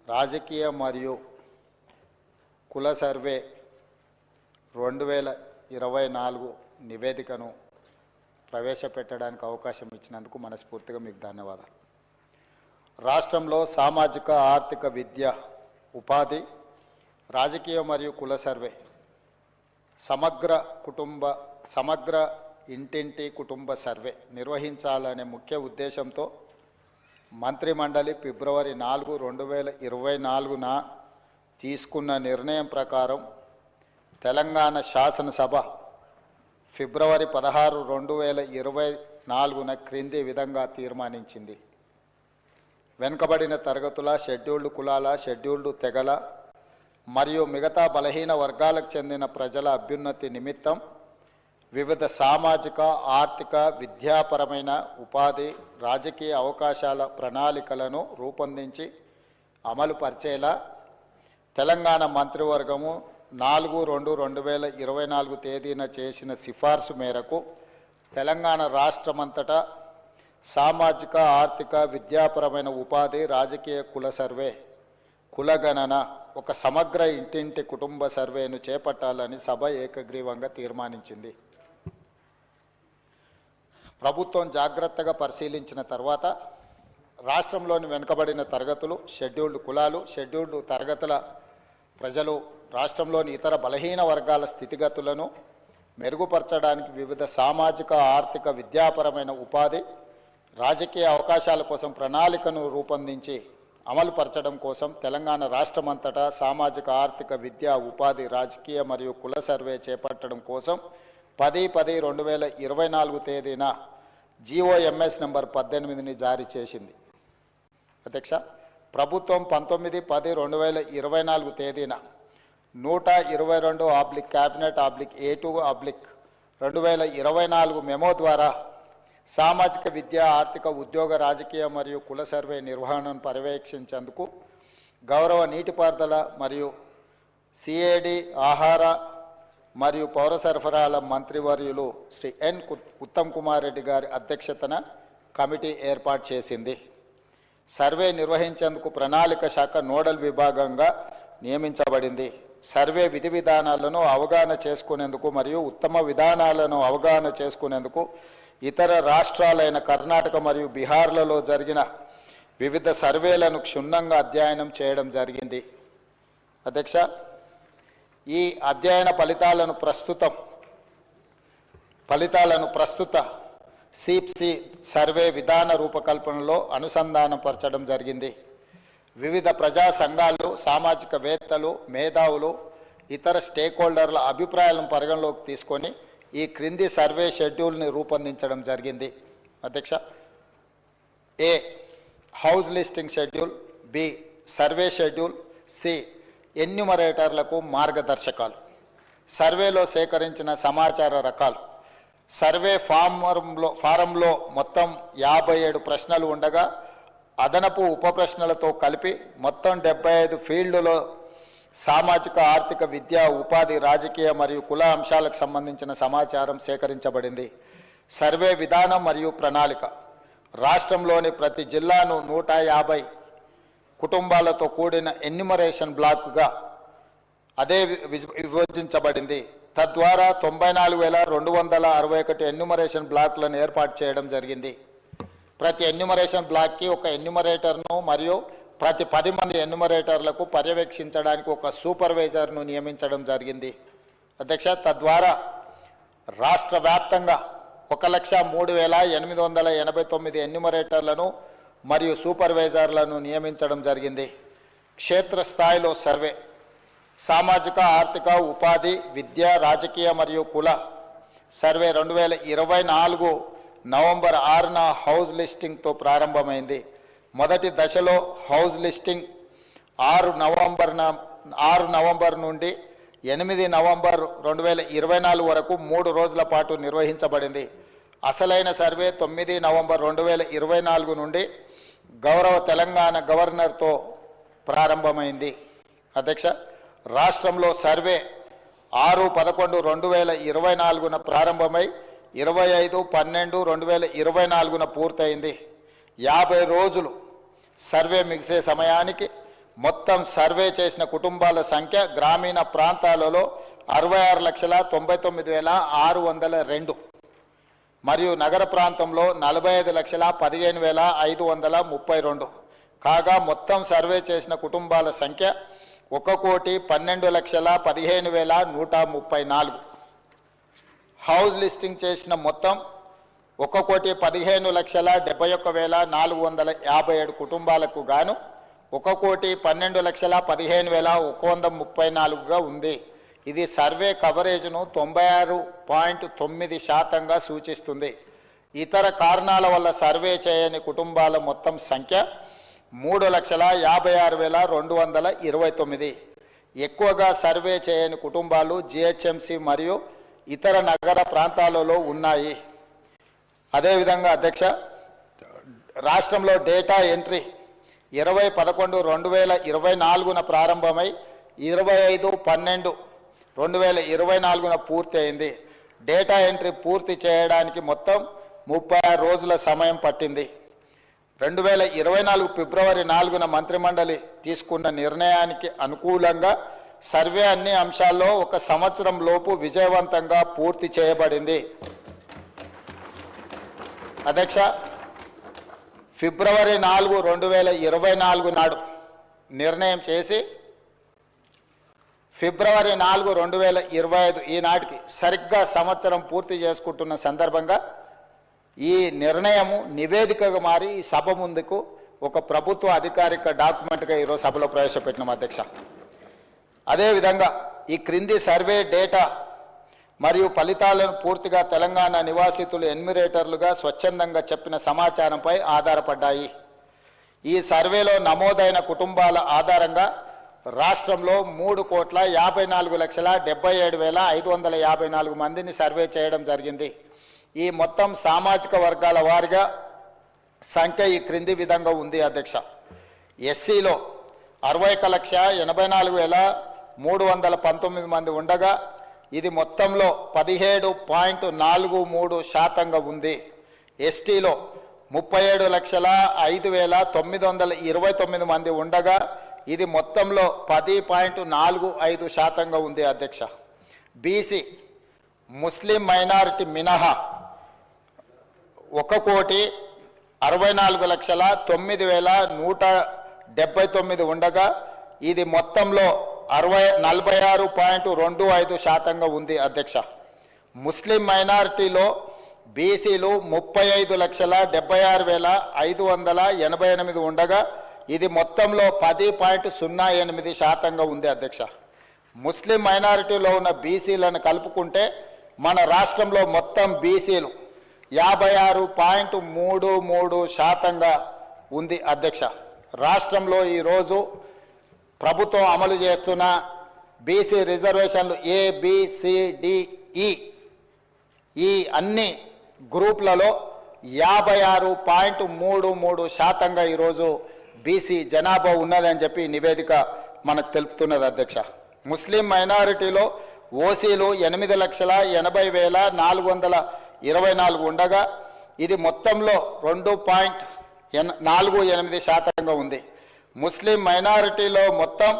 రాజకీయ మరియు కుల సర్వే 2024 నివేదికను ప్రవేశపెట్టడానికి అవకాశం ఇచ్చినందుకు మనస్ఫూర్తిగా మీకు ధన్యవాదాలు. రాష్ట్రంలో సామాజిక ఆర్థిక విద్య ఉపాధి రాజకీయ మరియు కుల సర్వే సమగ్ర ఇంటింటి కుటుంబ సర్వే నిర్వహించాలనే ముఖ్య ఉద్దేశంతో మంత్రిమండలి ఫిబ్రవరి 4, 2024న తీసుకున్న నిర్ణయం ప్రకారం తెలంగాణ శాసనసభ ఫిబ్రవరి 16, 2024న క్రింది విధంగా తీర్మానించింది. వెనుకబడిన తరగతుల, షెడ్యూల్డ్ కులాల, షెడ్యూల్డ్ తెగల మరియు మిగతా బలహీన వర్గాలకు చెందిన ప్రజల అభ్యున్నతి నిమిత్తం వివిధ సామాజిక, ఆర్థిక, విద్యాపరమైన, ఉపాధి, రాజకీయ అవకాశాల ప్రణాళికలను రూపొందించి అమలు పరిచేలా తెలంగాణ మంత్రివర్గము 4/2/2024 తేదీన చేసిన సిఫార్సు మేరకు తెలంగాణ రాష్ట్రమంతటా సామాజిక, ఆర్థిక, విద్యాపరమైన, ఉపాధి, రాజకీయ కుల సర్వే, కులగణన, ఒక సమగ్ర ఇంటింటి కుటుంబ సర్వేను చేపట్టాలని సభ ఏకగ్రీవంగా తీర్మానించింది. ప్రభుత్వం జాగ్రత్తగా పరిశీలించిన తర్వాత రాష్ట్రంలోని వెనుకబడిన తరగతులు, షెడ్యూల్డ్ కులాలు, షెడ్యూల్డ్ తరగతుల ప్రజలు, రాష్ట్రంలోని ఇతర బలహీన వర్గాల స్థితిగతులను మెరుగుపరచడానికి వివిధ సామాజిక, ఆర్థిక, విద్యాపరమైన, ఉపాధి, రాజకీయ అవకాశాల కోసం ప్రణాళికను రూపొందించి అమలుపరచడం కోసం తెలంగాణ రాష్ట్రమంతటా సామాజిక, ఆర్థిక, విద్యా, ఉపాధి, రాజకీయ మరియు కుల సర్వే చేపట్టడం కోసం 10/10/2024 తేదీన GOMS నంబర్ 18ని జారీ చేసింది. అధ్యక్ష, ప్రభుత్వం 19/10/2024 తేదీన 122 క్యాబినెట్ A2 2024 మెమో ద్వారా సామాజిక, విద్య, ఆర్థిక, ఉద్యోగ, రాజకీయ మరియు కుల సర్వే నిర్వహణను పర్యవేక్షించేందుకు గౌరవ నీటిపారుదల మరియు CAD ఆహార మరియు పౌర సరఫరాల మంత్రివర్యులు శ్రీ N. ఉత్తమ్ కుమార్ రెడ్డి గారి అధ్యక్షతన కమిటీ ఏర్పాటు చేసింది. సర్వే నిర్వహించేందుకు ప్రణాళిక శాఖ నోడల్ విభాగంగా నియమించబడింది. సర్వే విధి విధానాలను అవగాహన చేసుకునేందుకు మరియు ఉత్తమ విధానాలను అవగాహన చేసుకునేందుకు ఇతర రాష్ట్రాలైన కర్ణాటక మరియు బీహార్లలో జరిగిన వివిధ సర్వేలను క్షుణ్ణంగా అధ్యయనం చేయడం జరిగింది. అధ్యక్ష, ఈ అధ్యయన ఫలితాలను ప్రస్తుత CPC సర్వే విధాన రూపకల్పనలో అనుసంధానపరచడం జరిగింది. వివిధ ప్రజా సంఘాలు, సామాజికవేత్తలు, మేధావులు, ఇతర స్టేక్ హోల్డర్ల అభిప్రాయాలను పరిగణలోకి తీసుకొని ఈ క్రింది సర్వే షెడ్యూల్ని రూపొందించడం జరిగింది. అధ్యక్ష, A. House listing schedule, B. Survey schedule, C. ఎన్యూమరేటర్లకు మార్గదర్శకాలు, సర్వేలో సేకరించిన సమాచార రకాలు. సర్వే ఫారంలో మొత్తం 57 ప్రశ్నలు ఉండగా అదనపు ఉప ప్రశ్నలతో కలిపి మొత్తం 75 ఫీల్డ్లో సామాజిక, ఆర్థిక, విద్య, ఉపాధి, రాజకీయ మరియు కుల అంశాలకు సంబంధించిన సమాచారం సేకరించబడింది. సర్వే విధానం మరియు ప్రణాళిక రాష్ట్రంలోని ప్రతి జిల్లాను 150 కుటుంబాలతో కూడిన ఎన్యూమరేషన్ బ్లాక్గా అదే విభజించబడింది. తద్వారా 94,261 ఎన్యూమరేషన్ బ్లాక్లను ఏర్పాటు చేయడం జరిగింది. ప్రతి ఎన్యూమరేషన్ బ్లాక్కి ఒక ఎన్యూమరేటర్ను మరియు ప్రతి 10 మంది ఎన్యూమరేటర్లకు పర్యవేక్షించడానికి ఒక సూపర్వైజర్ను నియమించడం జరిగింది. అధ్యక్ష, తద్వారా రాష్ట్ర వ్యాప్తంగా 1,03,889 ఎన్యూమరేటర్లను మరియు సూపర్వైజర్లను నియమించడం జరిగింది. క్షేత్రస్థాయిలో సర్వే సామాజిక, ఆర్థిక, ఉపాధి, విద్య, రాజకీయ మరియు కుల సర్వే 2024 నవంబర్ 6న హౌస్ లిస్టింగ్తో ప్రారంభమైంది. మొదటి దశలో హౌస్ లిస్టింగ్ 6 నవంబర్ నుండి 8 నవంబర్ 2024 వరకు 3 రోజుల పాటు నిర్వహించబడింది. అసలైన సర్వే 9 నవంబర్ 2024 నుండి గౌరవ తెలంగాణ గవర్నర్తో ప్రారంభమైంది. అధ్యక్ష, రాష్ట్రంలో సర్వే 6/11/2024న ప్రారంభమై 25/12/2024న పూర్తయింది. 50 రోజులు సర్వే ముగిసే సమయానికి మొత్తం సర్వే చేసిన కుటుంబాల సంఖ్య గ్రామీణ ప్రాంతాలలో 66,99,602 మరియు నగర ప్రాంతంలో 45,15,532 కాగా మొత్తం సర్వే చేసిన కుటుంబాల సంఖ్య 1,12,15,134. హౌస్ లిస్టింగ్ చేసిన మొత్తం 1,15,71,457 కుటుంబాలకు గాను 1,12,15,134గా ఉంది. ఇది సర్వే కవరేజ్ను 96.9% సూచిస్తుంది. ఇతర కారణాల వల్ల సర్వే చేయని కుటుంబాల మొత్తం సంఖ్య 3,56,229. ఎక్కువగా సర్వే చేయని కుటుంబాలు GHMC మరియు ఇతర నగర ప్రాంతాలలో ఉన్నాయి. అదేవిధంగా అధ్యక్ష, రాష్ట్రంలో డేటా ఎంట్రీ 20/11/2024 ప్రారంభమై 25/12/2024 పూర్తి అయింది. డేటా ఎంట్రీ పూర్తి చేయడానికి మొత్తం 36 రోజుల సమయం పట్టింది. 2024 ఫిబ్రవరి 4న మంత్రిమండలి తీసుకున్న నిర్ణయానికి అనుకూలంగా సర్వే అన్ని అంశాల్లో 1 సంవత్సరం లోపు విజయవంతంగా పూర్తి చేయబడింది. అధ్యక్ష, ఫిబ్రవరి 4, 2024 నాడు నిర్ణయం చేసి ఫిబ్రవరి 4, 2025 ఈనాటికి సరిగ్గా సంవత్సరం పూర్తి చేసుకుంటున్న సందర్భంగా ఈ నిర్ణయము నివేదికగా మారి ఈ సభ ముందుకు ఒక ప్రభుత్వ అధికారిక డాక్యుమెంట్గా ఈరోజు సభలో ప్రవేశపెట్టినాం అధ్యక్ష. అదేవిధంగా ఈ క్రింది సర్వే డేటా మరియు ఫలితాలను పూర్తిగా తెలంగాణ నివాసితులు ఎన్యూమరేటర్లుగా స్వచ్ఛందంగా చెప్పిన సమాచారంపై ఆధారపడ్డాయి. ఈ సర్వేలో నమోదైన కుటుంబాల ఆధారంగా రాష్ట్రంలో 3,54,77,554 మందిని సర్వే చేయడం జరిగింది. ఈ మొత్తం సామాజిక వర్గాల వారిగా సంఖ్య ఈ క్రింది విధంగా ఉంది అధ్యక్ష. ఎస్సీలో 61,84,319 మంది ఉండగా ఇది మొత్తంలో 17.43% ఉంది. ఎస్టీలో 37,05,929 మంది ఉండగా ఇది మొత్తంలో 10.45% ఉంది అధ్యక్ష. బీసీ ముస్లిం మైనారిటీ మినహా 1,64,09,179 ఉండగా ఇది మొత్తంలో 46.25% ఉంది అధ్యక్ష. ముస్లిం మైనారిటీలో బీసీలు 35,76,588 ఉండగా ఇది మొత్తంలో 10.08% ఉంది అధ్యక్ష. ముస్లిం మైనారిటీలో ఉన్న బీసీలను కలుపుకుంటే మన రాష్ట్రంలో మొత్తం బీసీలు 56.33% ఉంది అధ్యక్ష. రాష్ట్రంలో ఈరోజు ప్రభుత్వం అమలు చేస్తున్న బీసీ రిజర్వేషన్లు ABCDE ఈ అన్ని గ్రూప్లలో 56.33% ఈరోజు బీసీ జనాభా ఉన్నదని చెప్పి నివేదిక మనకు తెలుపుతున్నది అధ్యక్ష. ముస్లిం మైనారిటీలో ఓసీలు 8,80,424 ఉండగా ఇది మొత్తంలో 2.48% ఉంది. ముస్లిం మైనారిటీలో మొత్తం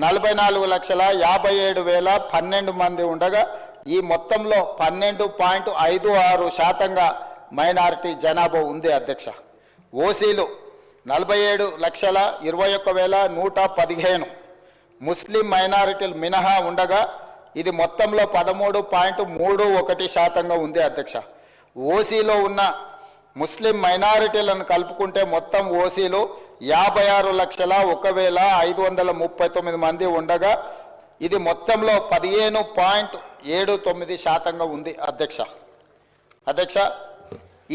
44,57,012 మంది ఉండగా ఈ మొత్తంలో 12.56% మైనారిటీ జనాభా ఉంది అధ్యక్ష. ఓసీలు 47,21,115 ముస్లిం మైనారిటీలు మినహా ఉండగా ఇది మొత్తంలో 13.31% ఉంది అధ్యక్ష. ఓసీలో ఉన్న ముస్లిం మైనారిటీలను కలుపుకుంటే మొత్తం ఓసీలు 56,01,539 మంది ఉండగా ఇది మొత్తంలో 15.79% ఉంది అధ్యక్ష.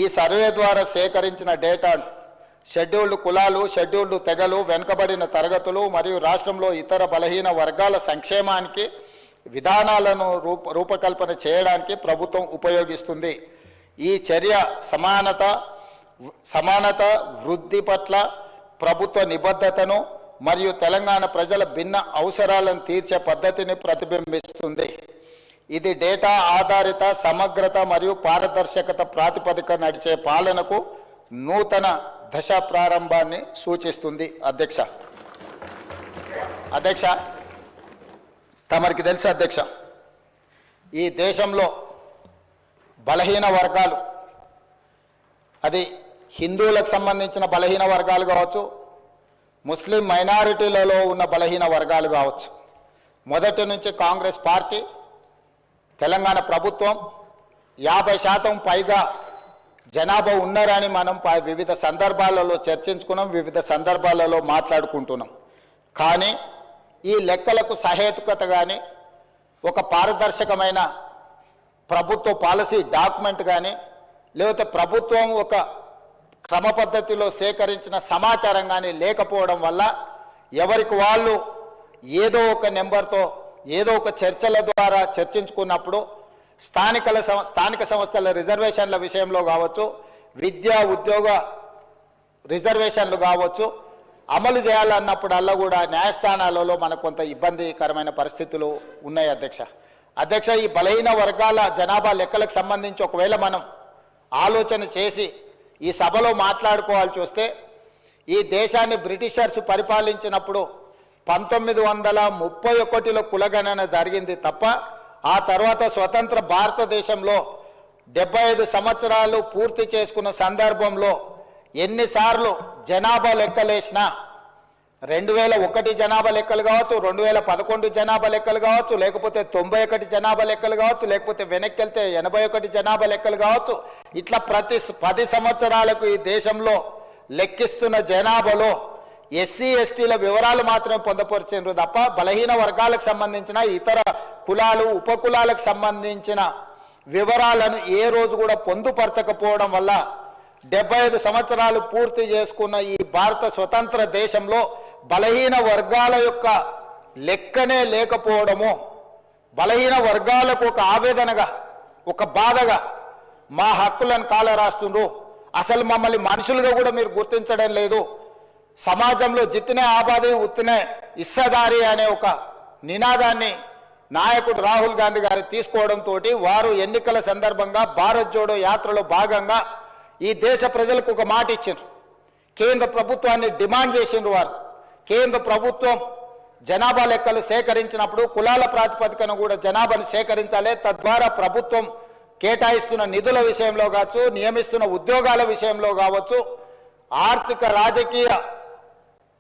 ఈ సర్వే ద్వారా సేకరించిన డేటాను షెడ్యూల్డ్ కులాలు, షెడ్యూల్డ్ తెగలు, వెనుకబడిన తరగతులు మరియు రాష్ట్రంలో ఇతర బలహీన వర్గాల సంక్షేమానికి విధానాలను రూపకల్పన చేయడానికి ప్రభుత్వం ఉపయోగిస్తుంది. ఈ చర్య సమానత వృద్ధి పట్ల ప్రభుత్వ నిబద్ధతను మరియు తెలంగాణ ప్రజల భిన్న అవసరాలను తీర్చే పద్ధతిని ప్రతిబింబిస్తుంది. ఇది డేటా ఆధారిత సమగ్రత మరియు పారదర్శకత ప్రాతిపదిక నడిచే పాలనకు నూతన దశ ప్రారంభాన్ని సూచిస్తుంది అధ్యక్ష. అధ్యక్ష, తమరికి తెలుసు అధ్యక్ష, ఈ దేశంలో బలహీన వర్గాలు, అది హిందువులకు సంబంధించిన బలహీన వర్గాలు కావచ్చు, ముస్లిం మైనారిటీలలో ఉన్న బలహీన వర్గాలు కావచ్చు, మొదటి నుంచి కాంగ్రెస్ పార్టీ, తెలంగాణ ప్రభుత్వం 50% పైగా జనాభా ఉన్నారని మనం వివిధ సందర్భాలలో చర్చించుకున్నాం, వివిధ సందర్భాలలో మాట్లాడుకుంటున్నాం. కానీ ఈ లెక్కలకు సహేతుకత కానీ, ఒక పారదర్శకమైన ప్రభుత్వ పాలసీ డాక్యుమెంట్ కానీ, లేకపోతే ప్రభుత్వం ఒక క్రమ పద్ధతిలో సేకరించిన సమాచారం కానీ లేకపోవడం వల్ల ఎవరికి వాళ్ళు ఏదో ఒక నెంబర్తో ఏదో ఒక చర్చల ద్వారా చర్చించుకున్నప్పుడు స్థానిక సంస్థల రిజర్వేషన్ల విషయంలో కావచ్చు, విద్యా ఉద్యోగ రిజర్వేషన్లు కావచ్చు, అమలు చేయాలన్నప్పుడల్లా కూడా న్యాయస్థానాలలో మనకు కొంత ఇబ్బందికరమైన పరిస్థితులు ఉన్నాయి అధ్యక్ష. ఈ బలహీన వర్గాల జనాభా లెక్కలకు సంబంధించి ఒకవేళ మనం ఆలోచన చేసి ఈ సభలో మాట్లాడుకోవాల్సి వస్తే, ఈ దేశాన్ని బ్రిటిషర్స్ పరిపాలించినప్పుడు 1931లో కులగణన జరిగింది తప్ప, ఆ తర్వాత స్వతంత్ర భారతదేశంలో 75 సంవత్సరాలు పూర్తి చేసుకున్న సందర్భంలో ఎన్నిసార్లు జనాభా లెక్కలేసినా 2001 జనాభా లెక్కలు కావచ్చు, 2011 జనాభా లెక్కలు కావచ్చు, లేకపోతే 91 జనాభా లెక్కలు కావచ్చు, లేకపోతే వెనక్కి వెళ్తే 81 జనాభా లెక్కలు కావచ్చు, ఇట్లా ప్రతి 10 సంవత్సరాలకు ఈ దేశంలో లెక్కిస్తున్న జనాభాలో ఎస్సీ ఎస్టీల వివరాలు మాత్రమే పొందపరిచారు తప్ప బలహీన వర్గాలకు సంబంధించిన ఇతర కులాలు ఉపకులాలకు సంబంధించిన వివరాలను ఏ రోజు కూడా పొందుపరచకపోవడం వల్ల 75 సంవత్సరాలు పూర్తి చేసుకున్న ఈ భారత స్వతంత్ర దేశంలో బలహీన వర్గాల యొక్క లెక్కనే లేకపోవడము, బలహీన వర్గాలకు ఒక ఆవేదనగా, ఒక బాధగా, మా హక్కులను కాలరాస్తుండ్రు, అసలు మమ్మల్ని మనుషులుగా కూడా మీరు గుర్తించడం లేదు, సమాజంలో జిత్తినే ఆబాది ఉత్తినే ఇస్సదారి అనే ఒక నినాదాన్ని నాయకుడు రాహుల్ గాంధీ గారు తీసుకోవడంతో వారు ఎన్నికల సందర్భంగా భారత్ జోడో యాత్రలో భాగంగా ఈ దేశ ప్రజలకు ఒక మాట ఇచ్చారు. కేంద్ర ప్రభుత్వాన్ని డిమాండ్ చేసిండ్రు. వారు కేంద్ర ప్రభుత్వం జనాభా లెక్కలు సేకరించినప్పుడు కులాల ప్రాతిపదికన కూడా జనాభాను సేకరించాలి, తద్వారా ప్రభుత్వం కేటాయిస్తున్న నిధుల విషయంలో కావచ్చు, నియమిస్తున్న ఉద్యోగాల విషయంలో కావచ్చు, ఆర్థిక రాజకీయ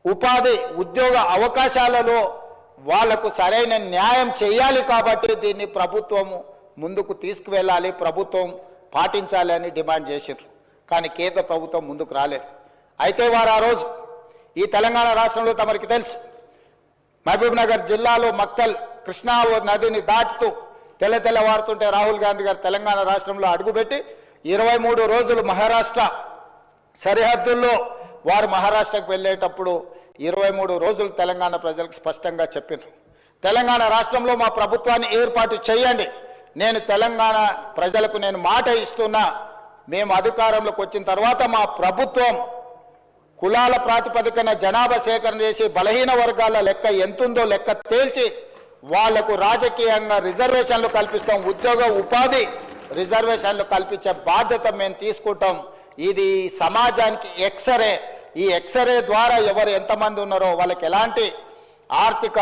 ఉపాధి ఉద్యోగ అవకాశాలలో వాళ్లకు సరైన న్యాయం చేయాలి. కాబట్టి దీన్ని ప్రభుత్వము ముందుకు తీసుకువెళ్ళాలి, ప్రభుత్వం పాటించాలి అని డిమాండ్ చేశారు. కానీ కేంద్ర ప్రభుత్వం ముందుకు రాలేదు. అయితే వారు ఆ రోజు ఈ తెలంగాణ రాష్ట్రంలో తమరికి తెలుసు, మహబూబ్ నగర్ జిల్లాలో మక్తల్ కృష్ణా నదిని దాటుతూ తెల్లవారుతుంటే రాహుల్ గాంధీ గారు తెలంగాణ రాష్ట్రంలో అడుగుపెట్టి 23 రోజులు మహారాష్ట్ర సరిహద్దుల్లో వారు మహారాష్ట్రకు వెళ్ళేటప్పుడు 23 రోజులు తెలంగాణ ప్రజలకు స్పష్టంగా చెప్పారు, తెలంగాణ రాష్ట్రంలో మా ప్రభుత్వాన్ని ఏర్పాటు చేయండి, నేను తెలంగాణ ప్రజలకు నేను మాట ఇస్తున్నా, మేము అధికారంలోకి వచ్చిన తర్వాత మా ప్రభుత్వం కులాల ప్రాతిపదికన జనాభా సేకరణ చేసి బలహీన వర్గాల లెక్క ఎంతుందో లెక్క తేల్చి వాళ్లకు రాజకీయంగా రిజర్వేషన్లు కల్పిస్తాం, ఉద్యోగ ఉపాధి రిజర్వేషన్లు కల్పించే బాధ్యత మేము తీసుకుంటాం. ఇది సమాజానికి ఎక్స్రే, ఈ ఎక్స్రే ద్వారా ఎవరు ఎంతమంది ఉన్నారో వాళ్ళకి ఎలాంటి ఆర్థిక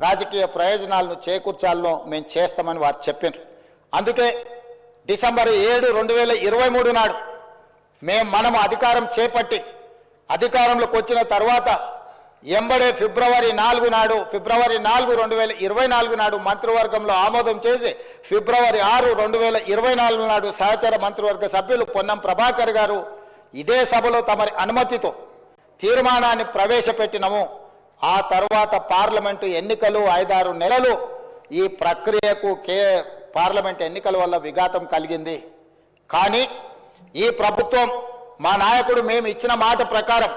రాజకీయ ప్రయోజనాలను చేకూర్చాలో మేము చేస్తామని వారు చెప్పారు. అందుకే డిసెంబర్ 7, 2023 నాడు మనం అధికారం చేపట్టి అధికారంలోకి వచ్చిన తర్వాత ఎంబడే ఫిబ్రవరి 4 నాడు 2024 నాడు మంత్రివర్గంలో ఆమోదం చేసి ఫిబ్రవరి 6, 2024 నాడు సహచర మంత్రివర్గ సభ్యులు పొన్నం ప్రభాకర్ గారు ఇదే సభలో తమరి అనుమతితో తీర్మానాన్ని ప్రవేశపెట్టినము. ఆ తర్వాత పార్లమెంటు ఎన్నికలు 5-6 నెలలు ఈ ప్రక్రియకు పార్లమెంట్ ఎన్నికల వల్ల విఘాతం కలిగింది. కానీ ఈ ప్రభుత్వం మా నాయకుడు మేము ఇచ్చిన మాట ప్రకారం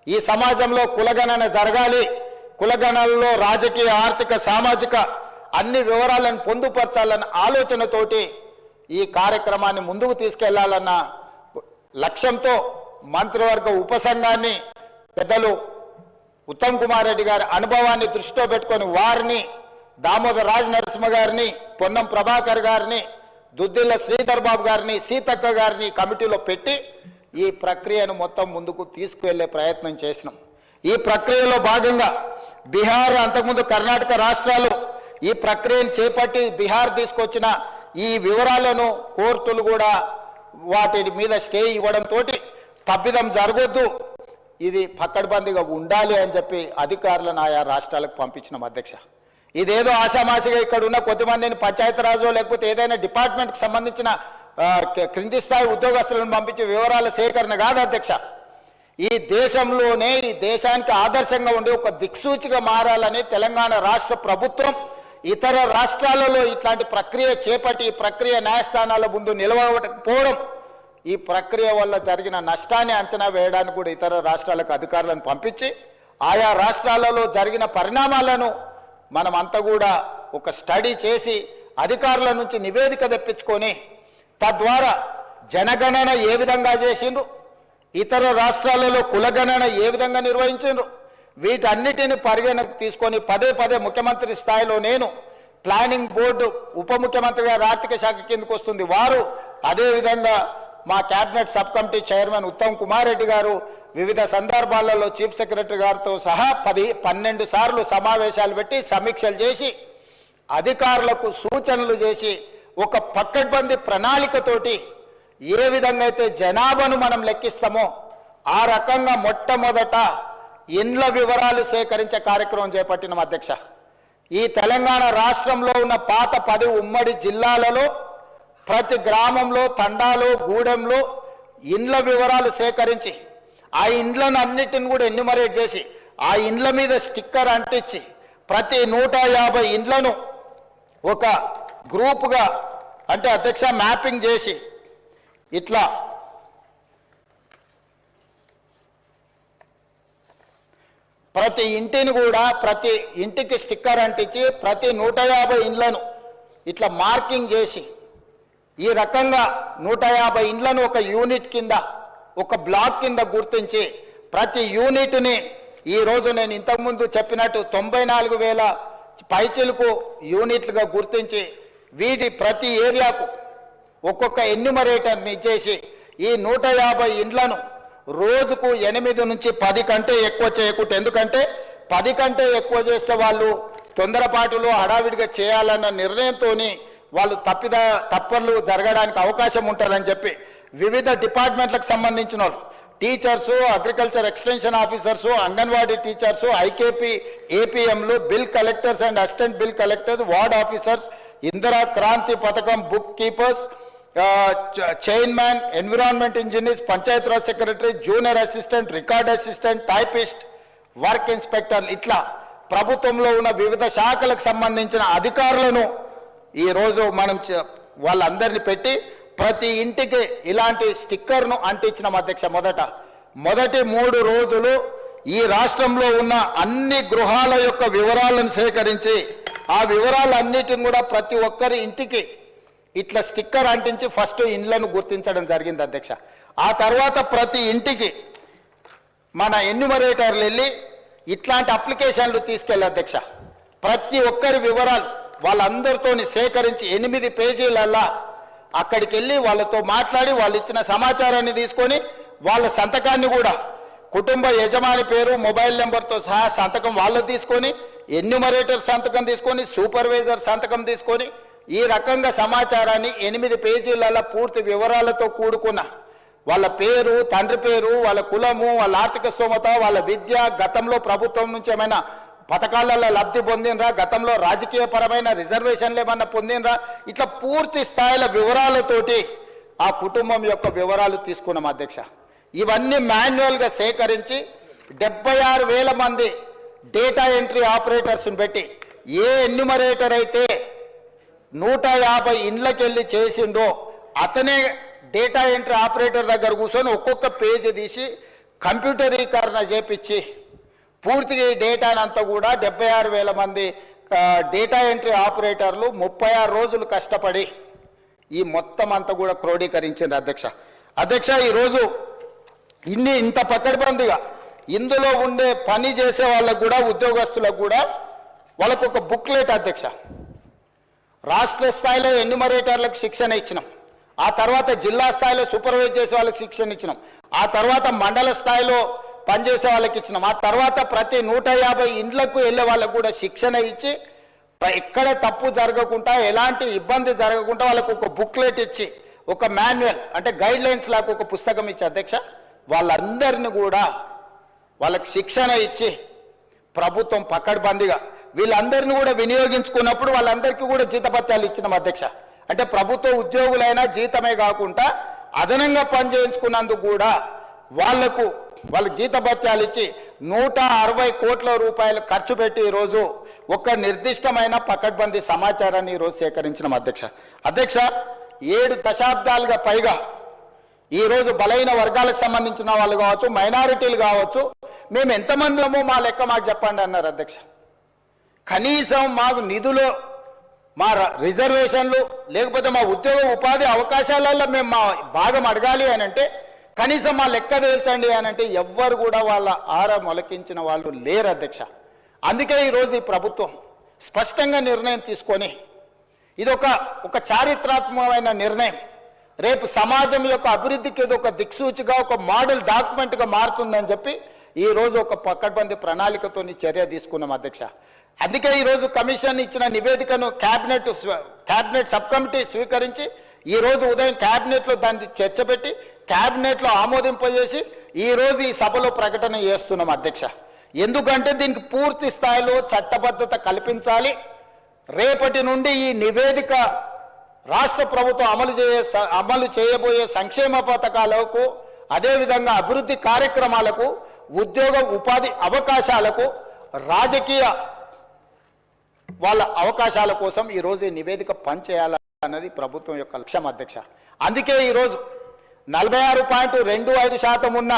ఈ సమాజంలో కులగణన జరగాలి, కులగణనలో రాజకీయ ఆర్థిక సామాజిక అన్ని వివరాలను పొందుపరచాలన్న ఆలోచనతోటి ఈ కార్యక్రమాన్ని ముందుకు తీసుకెళ్లాలన్న లక్ష్యంతో మంత్రివర్గ ఉపసంఘాన్ని పెద్దలు ఉత్తమ్ కుమార్ రెడ్డి గారి అనుభవాన్ని దృష్టిలో పెట్టుకొని వారిని దామోదర్ రాజ్ నరసింహ గారిని, పొన్నం ప్రభాకర్ గారిని, దుద్దిల్ల శ్రీధర్ బాబు గారిని, సీతక్క గారిని కమిటీలో పెట్టి ఈ ప్రక్రియను మొత్తం ముందుకు తీసుకువెళ్లే ప్రయత్నం చేసినాం. ఈ ప్రక్రియలో భాగంగా బీహార్ అంతకుముందు కర్ణాటక రాష్ట్రాలు ఈ ప్రక్రియను చేపట్టి బీహార్ తీసుకొచ్చిన ఈ వివరాలను కోర్టులు కూడా వాటి మీద స్టే ఇవ్వడంతో తప్పిదం జరగొద్దు, ఇది పక్కడబందీగా ఉండాలి అని చెప్పి అధికారులను ఆయా రాష్ట్రాలకు పంపించిన అధ్యక్ష. ఇదేదో ఆషామాషిగా ఇక్కడ ఉన్న కొద్దిమందిని పంచాయతీరాజు లేకపోతే ఏదైనా డిపార్ట్మెంట్కి సంబంధించిన క్రింది స్థాయి ఉద్యోగస్తులను పంపించే వివరాల సేకరణ కాదు అధ్యక్ష. ఈ దేశంలోనే ఈ దేశానికి ఆదర్శంగా ఉండి ఒక దిక్సూచిగా మారాలని తెలంగాణ రాష్ట్ర ప్రభుత్వం ఇతర రాష్ట్రాలలో ఇట్లాంటి ప్రక్రియ చేపట్టి ఈ ప్రక్రియ న్యాయస్థానాల ముందు నిలవకపోవడం, ఈ ప్రక్రియ వల్ల జరిగిన నష్టాన్ని అంచనా వేయడానికి కూడా ఇతర రాష్ట్రాలకు అధికారులను పంపించి ఆయా రాష్ట్రాలలో జరిగిన పరిణామాలను మనమంతా కూడా ఒక స్టడీ చేసి అధికారుల నుంచి నివేదిక తెప్పించుకొని తద్వారా జనగణన ఏ విధంగా చేసిండ్రు, ఇతర రాష్ట్రాలలో కులగణన ఏ విధంగా నిర్వహించిండ్రు, వీటన్నిటిని పరిగణకు తీసుకొని పదే పదే ముఖ్యమంత్రి స్థాయిలో నేను, ప్లానింగ్ బోర్డు ఉప ముఖ్యమంత్రి గారు ఆర్థిక శాఖ కిందకు వస్తుంది వారు, అదేవిధంగా మా cabinet sub committee chairman Uttam Kumar Reddy గారు వివిధ సందర్భాలలో చీఫ్ సెక్రటరీ గారితో సహా 12 సార్లు సమావేశాలు పెట్టి సమీక్షలు చేసి అధికారులకు సూచనలు చేసి ఒక పక్కడ్బందీ ప్రణాళికతోటి ఏ విధంగా అయితే జనాభాను మనం లెక్కిస్తామో ఆ రకంగా మొట్టమొదట ఇండ్ల వివరాలు సేకరించే కార్యక్రమం చేపట్టిన అధ్యక్ష. ఈ తెలంగాణ రాష్ట్రంలో ఉన్న పాత 10 ఉమ్మడి జిల్లాలలో ప్రతి గ్రామంలో, తండాలో, గూడెంలో ఇండ్ల వివరాలు సేకరించి ఆ ఇండ్లను అన్నిటిని కూడా ఎన్యూమరేట్ చేసి ఆ ఇండ్ల మీద స్టిక్కర్ అంటించి ప్రతి 150 ఇండ్లను ఒక గ్రూపుగా అంటే అధ్యక్ష మ్యాపింగ్ చేసి ఇట్లా ప్రతి ఇంటిని కూడా ప్రతి ఇంటికి స్టిక్కర్ అంటించి ప్రతి 150 ఇండ్లను ఇట్లా మార్కింగ్ చేసి ఈ రకంగా 150 ఇండ్లను ఒక యూనిట్ కింద ఒక బ్లాక్ కింద గుర్తించి ప్రతి యూనిట్ని ఈరోజు నేను ఇంతకుముందు చెప్పినట్టు 94,000 పైచిలకు యూనిట్లుగా గుర్తించి వీటి ప్రతి ఏరియాకు ఒక్కొక్క ఎన్యూమరేటర్ని ఇచ్చేసి ఈ 150 ఇండ్లను రోజుకు 8 నుంచి 10 కంటే ఎక్కువ చేయకూడదు. ఎందుకంటే 10 కంటే ఎక్కువ చేస్తే వాళ్ళు తొందరపాటులో హడావిడిగా చేయాలన్న నిర్ణయంతో వాళ్ళు తప్పర్లు జరగడానికి అవకాశం ఉంటుందని చెప్పి వివిధ డిపార్ట్మెంట్లకు సంబంధించిన వాళ్ళు teachers, agriculture extension officers, anganwadi teachers, IKP ఏపీఎంలు, bill collectors and assistant bill collectors, ward officers, Indira Kranti పథకం book keepers, chairman, environment engineers, Panchayati Raj secretary, junior assistant, record assistant, typist, work inspector, ఇట్లా ప్రభుత్వంలో ఉన్న వివిధ శాఖలకు సంబంధించిన అధికారులను ఈరోజు మనం వాళ్ళందరినీ పెట్టి ప్రతి ఇంటికి ఇలాంటి స్టిక్కర్ను అంటించిన అధ్యక్ష. మొదటి 3 రోజులు ఈ రాష్ట్రంలో ఉన్న అన్ని గృహాల యొక్క వివరాలను సేకరించి ఆ వివరాలన్నిటిని కూడా ప్రతి ఒక్కరి ఇంటికి ఇట్లా స్టిక్కర్ అంటించి ఫస్ట్ ఇండ్లను గుర్తించడం జరిగింది అధ్యక్ష. ఆ తర్వాత ప్రతి ఇంటికి మన ఎన్యూమరేటర్లు వెళ్ళి ఇట్లాంటి అప్లికేషన్లు తీసుకెళ్ళి అధ్యక్ష ప్రతి ఒక్కరి వివరాలు వాళ్ళందరితో సేకరించి 8 పేజీలల్లా అక్కడికి వెళ్ళి వాళ్ళతో మాట్లాడి వాళ్ళు ఇచ్చిన సమాచారాన్ని తీసుకొని వాళ్ళ సంతకాన్ని కూడా కుటుంబ యజమాని పేరు, మొబైల్ నెంబర్తో సహా సంతకం వాళ్ళు తీసుకొని, ఎన్యూమరేటర్ సంతకం తీసుకొని, సూపర్వైజర్ సంతకం తీసుకొని ఈ రకంగా సమాచారాన్ని 8 పేజీలలో పూర్తి వివరాలతో కూడుకున్న వాళ్ళ పేరు, తండ్రి పేరు, వాళ్ళ కులము, వాళ్ళ ఆర్థిక స్తోమత, వాళ్ళ విద్య, గతంలో ప్రభుత్వం నుంచి ఏమైనా పథకాలలో లబ్ధి పొందినరా, గతంలో రాజకీయ పరమైన రిజర్వేషన్లు ఏమన్నా పొందినరా, ఇట్లా పూర్తి స్థాయిల వివరాలతోటి ఆ కుటుంబం యొక్క వివరాలు తీసుకున్నాం అధ్యక్ష. ఇవన్నీ మాన్యువల్గా సేకరించి 76,000 మంది డేటా ఎంట్రీ ఆపరేటర్స్ని పెట్టి ఏ ఎన్యూమరేటర్ అయితే 150 ఇండ్లకి వెళ్ళి చేసిండో అతనే డేటా ఎంట్రీ ఆపరేటర్ దగ్గర కూర్చొని ఒక్కొక్క పేజీ తీసి కంప్యూటరీకరణ చేపించి పూర్తిగా ఈ డేటానంతా కూడా 76,000 మంది డేటా ఎంట్రీ ఆపరేటర్లు 36 రోజులు కష్టపడి ఈ మొత్తం అంతా కూడా క్రోడీకరించింది అధ్యక్ష. ఈరోజు ఇంత పకడ్బందీగా ఇందులో ఉండే పని చేసే వాళ్ళకు కూడా, ఉద్యోగస్తులకు కూడా వాళ్ళకు ఒక బుక్లెట్ అధ్యక్ష. రాష్ట్ర స్థాయిలో ఎన్యూమరేటర్లకు శిక్షణ ఇచ్చినాం, ఆ తర్వాత జిల్లా స్థాయిలో సూపర్వైజ్ చేసే వాళ్ళకి శిక్షణ ఇచ్చినాం, ఆ తర్వాత మండల స్థాయిలో పనిచేసే వాళ్ళకి ఇచ్చినాం. ఆ తర్వాత ప్రతి 150 ఇండ్లకు వెళ్ళే వాళ్ళకు కూడా శిక్షణ ఇచ్చి ఎక్కడ తప్పు జరగకుండా ఎలాంటి ఇబ్బంది జరగకుండా వాళ్ళకు ఒక బుక్లెట్ ఇచ్చి ఒక మాన్యువల్ అంటే గైడ్ లైన్స్ లాగా ఒక పుస్తకం ఇచ్చి అధ్యక్ష వాళ్ళందరినీ కూడా వాళ్ళకి శిక్షణ ఇచ్చి ప్రభుత్వం పకడ్బందీగా వీళ్ళందరినీ కూడా వినియోగించుకున్నప్పుడు వాళ్ళందరికీ కూడా జీతభత్యాలు ఇచ్చినాం అధ్యక్ష. అంటే ప్రభుత్వ ఉద్యోగులైనా జీతమే కాకుండా అదనంగా పనిచేయించుకున్నందుకు కూడా వాళ్ళకు జీతభత్యాలు ఇచ్చి 160 కోట్ల రూపాయలు ఖర్చు పెట్టి ఈరోజు ఒక నిర్దిష్టమైన పకడ్బందీ సమాచారాన్ని ఈరోజు సేకరించిన అధ్యక్ష 7 దశాబ్దాలుగా పైగా ఈరోజు బలైన వర్గాలకు సంబంధించిన వాళ్ళు కావచ్చు, మైనారిటీలు కావచ్చు, మేము ఎంతమంది ఏమో మా లెక్క మాకు చెప్పండి అన్నారు అధ్యక్ష. కనీసం మాకు నిధులు, మా రిజర్వేషన్లు, లేకపోతే మా ఉద్యోగ ఉపాధి అవకాశాలలో మేము మా భాగం అడగాలి అని అంటే కనీసం మా లెక్క తేల్చండి అని అంటే ఎవ్వరు కూడా వాళ్ళ ఆర మొలకించిన వాళ్ళు లేరు అధ్యక్ష. అందుకే ఈరోజు ఈ ప్రభుత్వం స్పష్టంగా నిర్ణయం తీసుకొని ఇది ఒక చారిత్రాత్మకమైన నిర్ణయం, రేపు సమాజం యొక్క అభివృద్ధికి ఇది ఒక దిక్సూచిగా ఒక మోడల్ డాక్యుమెంట్గా మారుతుందని చెప్పి ఈరోజు ఒక పకడ్బందీ ప్రణాళికతో చర్య తీసుకున్నాం అధ్యక్ష. అందుకే ఈరోజు కమిషన్ ఇచ్చిన నివేదికను క్యాబినెట్ సబ్ కమిటీ స్వీకరించి ఈరోజు ఉదయం క్యాబినెట్లో దాన్ని చర్చ పెట్టి క్యాబినెట్లో ఆమోదింపజేసి ఈరోజు ఈ సభలో ప్రకటన చేస్తున్నాం అధ్యక్ష. ఎందుకంటే దీనికి పూర్తి స్థాయిలో చట్టబద్ధత కల్పించాలి. రేపటి నుండి ఈ నివేదిక రాష్ట్ర ప్రభుత్వం అమలు చేయబోయే సంక్షేమ పథకాలకు, అదేవిధంగా అభివృద్ధి కార్యక్రమాలకు, ఉద్యోగ ఉపాధి అవకాశాలకు, రాజకీయ వాళ్ళ అవకాశాల కోసం ఈరోజు ఈ నివేదిక పనిచేయాలన్నది ప్రభుత్వం యొక్క లక్ష్యం అధ్యక్ష. అందుకే ఈరోజు 46.25% ఉన్న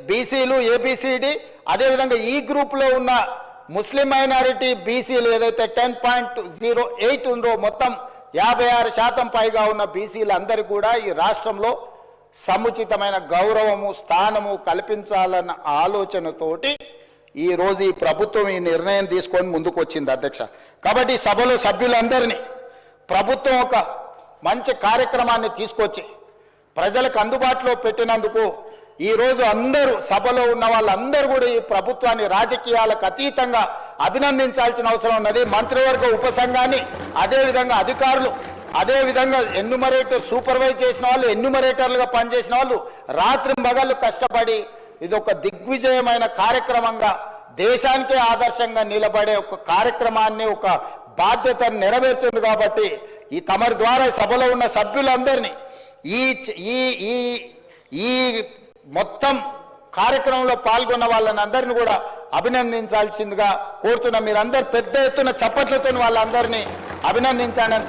బీసీలు, ఏబిసిడి, అదేవిధంగా ఈ గ్రూప్లో ఉన్న ముస్లిం మైనారిటీ బీసీలు ఏదైతే 10.08 ఉందో మొత్తం 56% పైగా ఉన్న బీసీలు అందరికీ కూడా ఈ రాష్ట్రంలో సముచితమైన గౌరవము, స్థానము కల్పించాలన్న ఆలోచనతోటి ఈరోజు ఈ ప్రభుత్వం ఈ నిర్ణయం తీసుకొని ముందుకు వచ్చింది అధ్యక్ష. కాబట్టి సభలో సభ్యులందరినీ ప్రభుత్వం ఒక మంచి కార్యక్రమాన్ని తీసుకొచ్చి ప్రజలకు అందుబాటులో పెట్టినందుకు ఈరోజు అందరూ సభలో ఉన్న వాళ్ళందరూ కూడా ఈ ప్రభుత్వాన్ని రాజకీయాలకు అతీతంగా అభినందించాల్సిన అవసరం ఉన్నది. మంత్రివర్గ ఉపసంఘాన్ని, అదేవిధంగా అధికారులు, అదేవిధంగా ఎన్యూమరేటర్ సూపర్వైజ్ చేసిన వాళ్ళు, ఎన్యూమరేటర్లుగా పనిచేసిన వాళ్ళు రాత్రి మగళ్ళు కష్టపడి ఇది ఒక దిగ్విజయమైన కార్యక్రమంగా దేశానికే ఆదర్శంగా నిలబడే ఒక కార్యక్రమాన్ని, ఒక బాధ్యతను నెరవేర్చింది. కాబట్టి ఈ తమరి ద్వారా సభలో ఉన్న సభ్యులందరినీ ఈ మొత్తం కార్యక్రమంలో పాల్గొన్న వాళ్ళని అందరినీ కూడా అభినందించాల్సిందిగా కోరుతున్నా. మీరందరూ పెద్ద ఎత్తున చప్పట్లతో వాళ్ళందరినీ అభినందించాలని